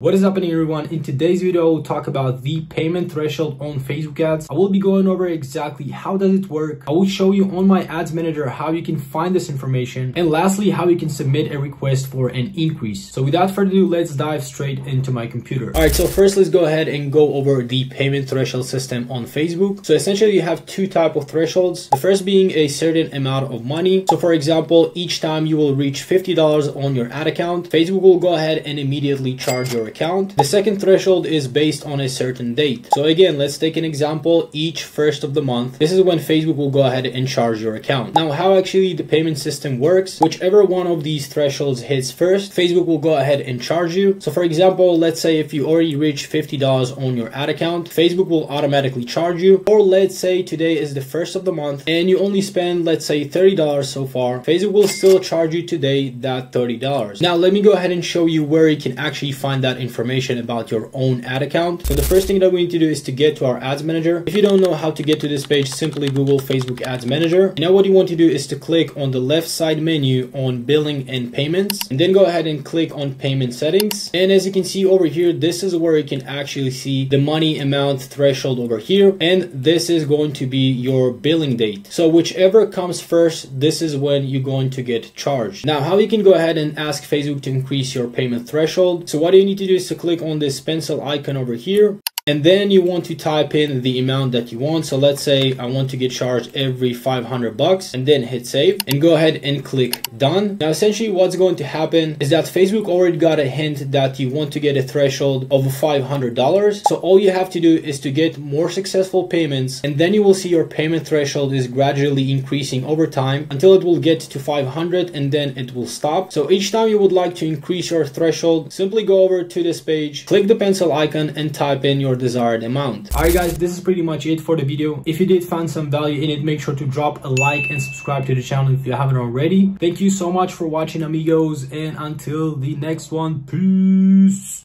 What is happening, everyone? In today's video, we'll talk about the payment threshold on Facebook ads. I will be going over exactly how does it work. I will show you on my ads manager how you can find this information, and lastly, how you can submit a request for an increase. So without further ado, let's dive straight into my computer. All right, so first let's go ahead and go over the payment threshold system on Facebook. So essentially you have two types of thresholds. The first being a certain amount of money. So for example, each time you will reach $50 on your ad account, Facebook will go ahead and immediately charge your account. The second threshold is based on a certain date. So again, let's take an example. Each first of the month, this is when Facebook will go ahead and charge your account. Now, how actually the payment system works, whichever one of these thresholds hits first, Facebook will go ahead and charge you. So for example, let's say if you already reach $50 on your ad account, Facebook will automatically charge you. Or let's say today is the first of the month and you only spend, let's say $30 so far, Facebook will still charge you today that $30. Now, let me go ahead and show you where you can actually find that information about your own ad account. So the first thing that we need to do is to get to our ads manager. If you don't know how to get to this page, simply Google Facebook Ads Manager. Now what you want to do is to click on the left side menu on billing and payments, and then go ahead and click on payment settings. And as you can see over here, this is where you can actually see the money amount threshold over here, and this is going to be your billing date. So whichever comes first, this is when you're going to get charged. Now, how you can go ahead and ask Facebook to increase your payment threshold. So what you need to do is to click on this pencil icon over here. And then you want to type in the amount that you want. So let's say I want to get charged every $500 and then hit save and go ahead and click done. Now, essentially what's going to happen is that Facebook already got a hint that you want to get a threshold of $500. So all you have to do is to get more successful payments, and then you will see your payment threshold is gradually increasing over time until it will get to 500 and then it will stop. So each time you would like to increase your threshold, simply go over to this page, click the pencil icon and type in your desired amount. Alright guys, this is pretty much it for the video. If you did find some value in it, make sure to drop a like and subscribe to the channel if you haven't already. Thank you so much for watching, amigos, and until the next one, peace.